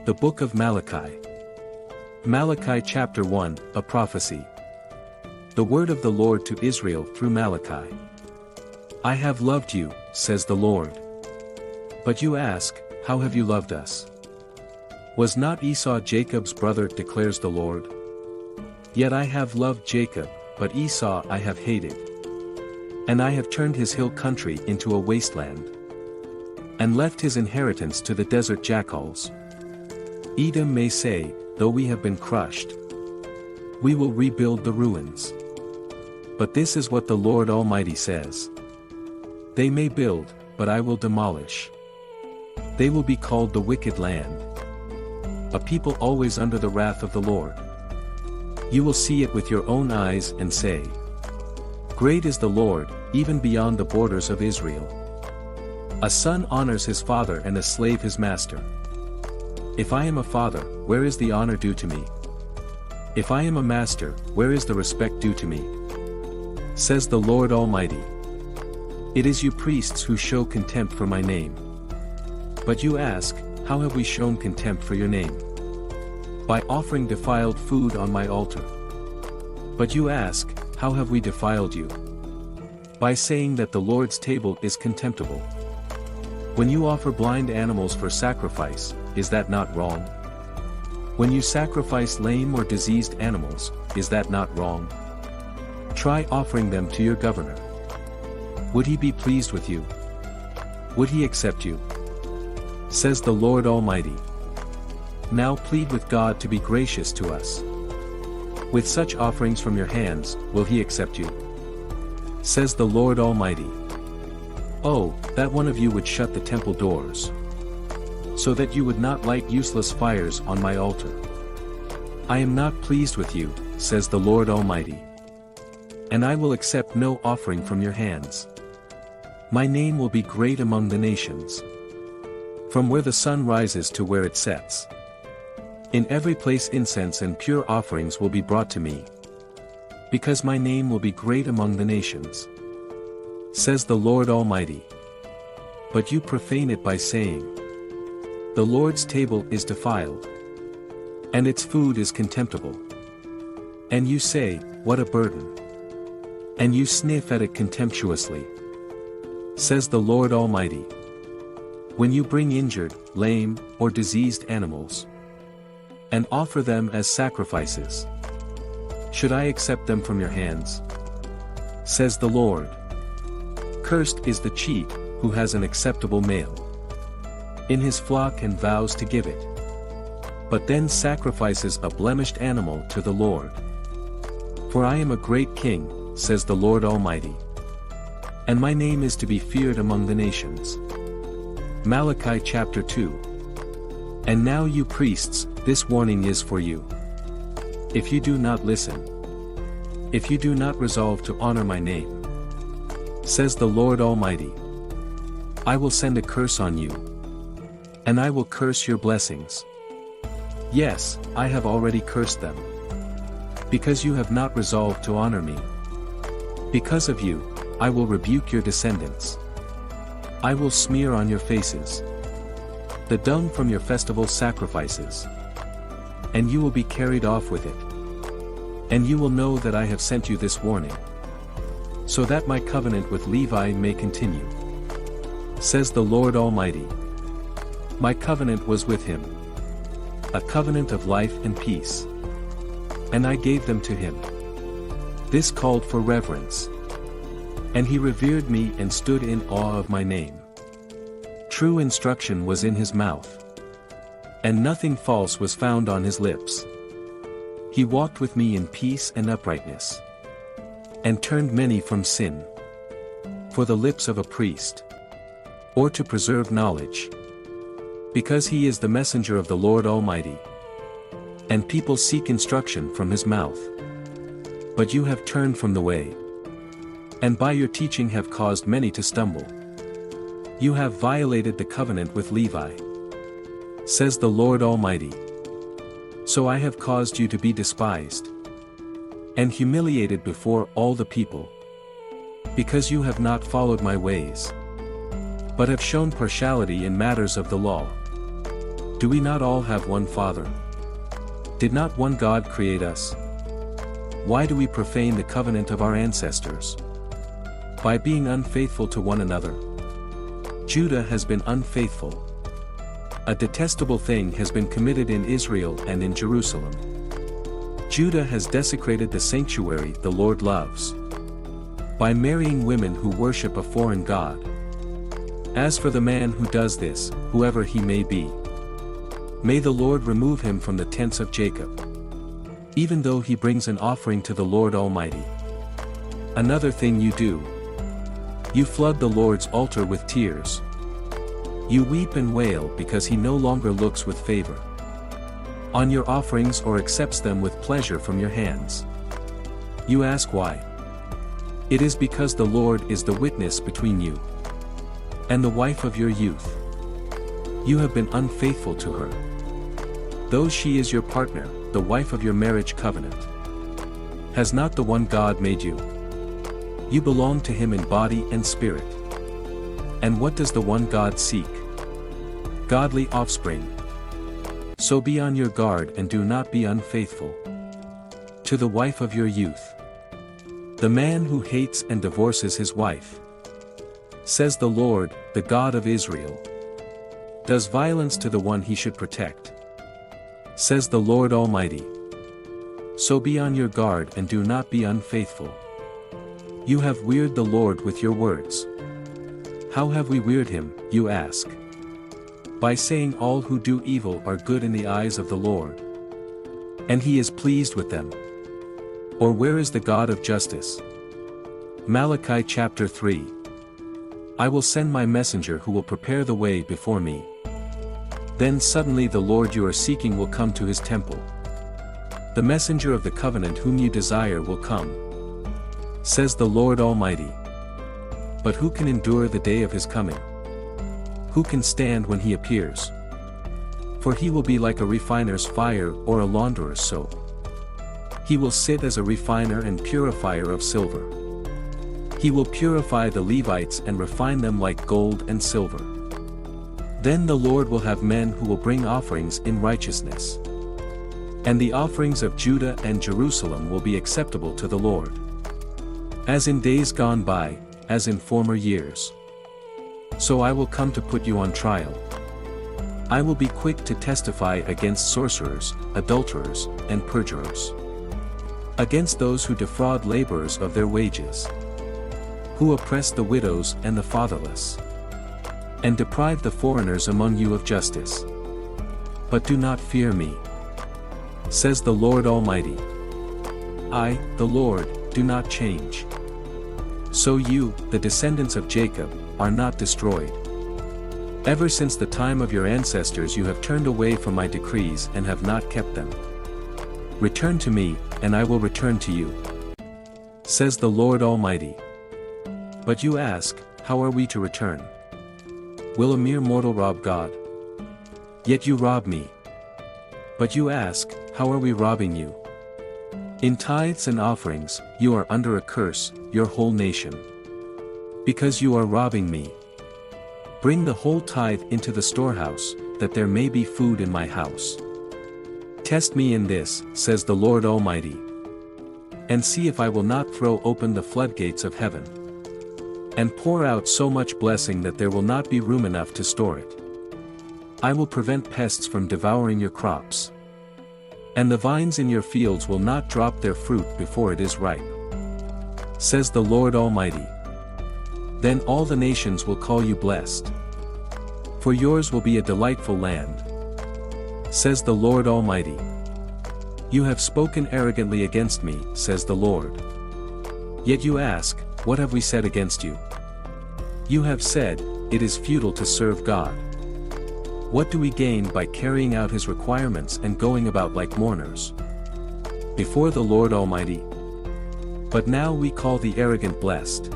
The Book of Malachi. Malachi chapter 1, a prophecy. The word of the Lord to Israel through Malachi. I have loved you, says the Lord. But you ask, how have you loved us? Was not Esau Jacob's brother, declares the Lord? Yet I have loved Jacob, but Esau I have hated. And I have turned his hill country into a wasteland, and left his inheritance to the desert jackals. Edom may say, though we have been crushed, we will rebuild the ruins. But this is what the Lord Almighty says. They may build, but I will demolish. They will be called the wicked land, a people always under the wrath of the Lord. You will see it with your own eyes and say, great is the Lord, even beyond the borders of Israel. A son honors his father and a slave his master. If I am a father, where is the honor due to me? If I am a master, where is the respect due to me? Says the Lord Almighty. It is you priests who show contempt for my name. But you ask, how have we shown contempt for your name? By offering defiled food on my altar. But you ask, how have we defiled you? By saying that the Lord's table is contemptible. When you offer blind animals for sacrifice, is that not wrong? When you sacrifice lame or diseased animals, is that not wrong? Try offering them to your governor. Would he be pleased with you? Would he accept you? Says the Lord Almighty. Now plead with God to be gracious to us. With such offerings from your hands, will he accept you? Says the Lord Almighty. Oh, that one of you would shut the temple doors, so that you would not light useless fires on my altar. I am not pleased with you, says the Lord Almighty. And I will accept no offering from your hands. My name will be great among the nations, from where the sun rises to where it sets. In every place incense and pure offerings will be brought to me, because my name will be great among the nations. Says the Lord Almighty. But you profane it by saying, the Lord's table is defiled, and its food is contemptible. And you say, what a burden! And you sniff at it contemptuously. Says the Lord Almighty. When you bring injured, lame, or diseased animals, and offer them as sacrifices, should I accept them from your hands? Says the Lord. Cursed is the cheat, who has an acceptable male in his flock and vows to give it, but then sacrifices a blemished animal to the Lord. For I am a great king, says the Lord Almighty, and my name is to be feared among the nations. Malachi chapter 2. And now you priests, this warning is for you. If you do not listen, if you do not resolve to honor my name, says the Lord Almighty, I will send a curse on you, and I will curse your blessings. Yes, I have already cursed them, because you have not resolved to honor me. Because of you, I will rebuke your descendants. I will smear on your faces the dung from your festival sacrifices, and you will be carried off with it. And you will know that I have sent you this warning, so that my covenant with Levi may continue. Says the Lord Almighty. My covenant was with him, a covenant of life and peace, and I gave them to him. This called for reverence, and he revered me and stood in awe of my name. True instruction was in his mouth, and nothing false was found on his lips. He walked with me in peace and uprightness, and turned many from sin. For the lips of a priest, or to preserve knowledge, because he is the messenger of the Lord Almighty, and people seek instruction from his mouth. But you have turned from the way, and by your teaching have caused many to stumble. You have violated the covenant with Levi, says the Lord Almighty. So I have caused you to be despised and humiliated before all the people, because you have not followed my ways, but have shown partiality in matters of the law. Do we not all have one Father? Did not one God create us? Why do we profane the covenant of our ancestors? By being unfaithful to one another. Judah has been unfaithful. A detestable thing has been committed in Israel and in Jerusalem. Judah has desecrated the sanctuary the Lord loves, by marrying women who worship a foreign god. As for the man who does this, whoever he may be, may the Lord remove him from the tents of Jacob, even though he brings an offering to the Lord Almighty. Another thing you do: you flood the Lord's altar with tears. You weep and wail because he no longer looks with favor on your offerings or accepts them with pleasure from your hands. You ask why? It is because the Lord is the witness between you and the wife of your youth. You have been unfaithful to her, though she is your partner, the wife of your marriage covenant. Has not the one God made you? You belong to him in body and spirit. And what does the one God seek? Godly offspring. So be on your guard and do not be unfaithful to the wife of your youth. The man who hates and divorces his wife, says the Lord, the God of Israel, does violence to the one he should protect, says the Lord Almighty. So be on your guard and do not be unfaithful. You have wearied the Lord with your words. How have we wearied him, you ask? By saying all who do evil are good in the eyes of the Lord, and he is pleased with them. Or where is the God of justice? Malachi chapter 3. I will send my messenger who will prepare the way before me. Then suddenly the Lord you are seeking will come to his temple. The messenger of the covenant whom you desire will come, says the Lord Almighty. But who can endure the day of his coming? Who can stand when he appears? For he will be like a refiner's fire or a launderer's soap. He will sit as a refiner and purifier of silver. He will purify the Levites and refine them like gold and silver. Then the Lord will have men who will bring offerings in righteousness. And the offerings of Judah and Jerusalem will be acceptable to the Lord. As in days gone by, as in former years. So I will come to put you on trial. I will be quick to testify against sorcerers, adulterers, and perjurers. Against those who defraud laborers of their wages, who oppress the widows and the fatherless, and deprive the foreigners among you of justice. But do not fear me, says the Lord Almighty. I, the Lord, do not change. So you, the descendants of Jacob, are not destroyed. Ever since the time of your ancestors you have turned away from my decrees and have not kept them. Return to me, and I will return to you, says the Lord Almighty. But you ask, how are we to return? Will a mere mortal rob God? Yet you rob me. But you ask, how are we robbing you? In tithes and offerings, you are under a curse, your whole nation. Because you are robbing me. Bring the whole tithe into the storehouse, that there may be food in my house. Test me in this, says the Lord Almighty. And see if I will not throw open the floodgates of heaven, and pour out so much blessing that there will not be room enough to store it. I will prevent pests from devouring your crops, and the vines in your fields will not drop their fruit before it is ripe, says the Lord Almighty. Then all the nations will call you blessed, for yours will be a delightful land, says the Lord Almighty. You have spoken arrogantly against me, says the Lord. Yet you ask, what have we said against you? You have said, it is futile to serve God. What do we gain by carrying out his requirements and going about like mourners before the Lord Almighty? But now we call the arrogant blessed.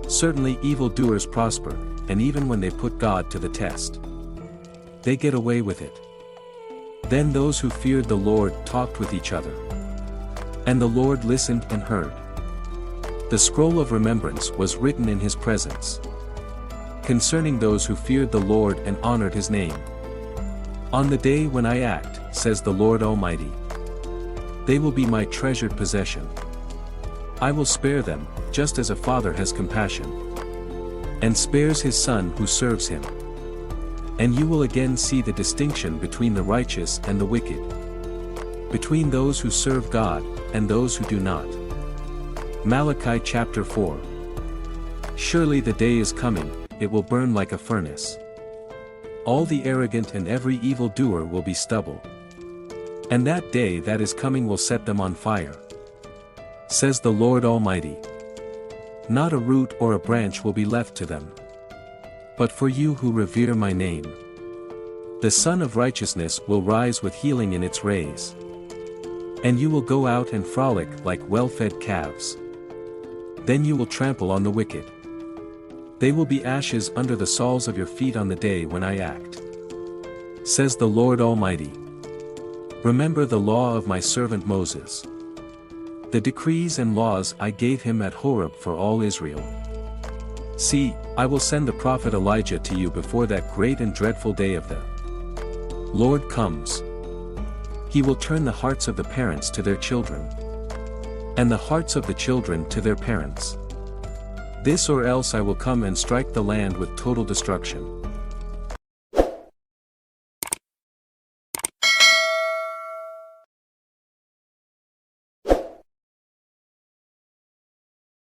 Certainly evildoers prosper, and even when they put God to the test, they get away with it. Then those who feared the Lord talked with each other, and the Lord listened and heard. The scroll of remembrance was written in his presence, concerning those who feared the Lord and honored his name. On the day when I act, says the Lord Almighty, they will be my treasured possession. I will spare them, just as a father has compassion, and spares his son who serves him. And you will again see the distinction between the righteous and the wicked, between those who serve God, and those who do not. Malachi chapter 4. Surely the day is coming, it will burn like a furnace. All the arrogant and every evil doer will be stubble. And that day that is coming will set them on fire, says the Lord Almighty. Not a root or a branch will be left to them. But for you who revere my name, the Sun of Righteousness will rise with healing in its rays. And you will go out and frolic like well-fed calves. Then you will trample on the wicked. They will be ashes under the soles of your feet on the day when I act, says the Lord Almighty. Remember the law of my servant Moses, the decrees and laws I gave him at Horeb for all Israel. See, I will send the prophet Elijah to you before that great and dreadful day of the Lord comes. He will turn the hearts of the parents to their children, and the hearts of the children to their parents. This or else I will come and strike the land with total destruction.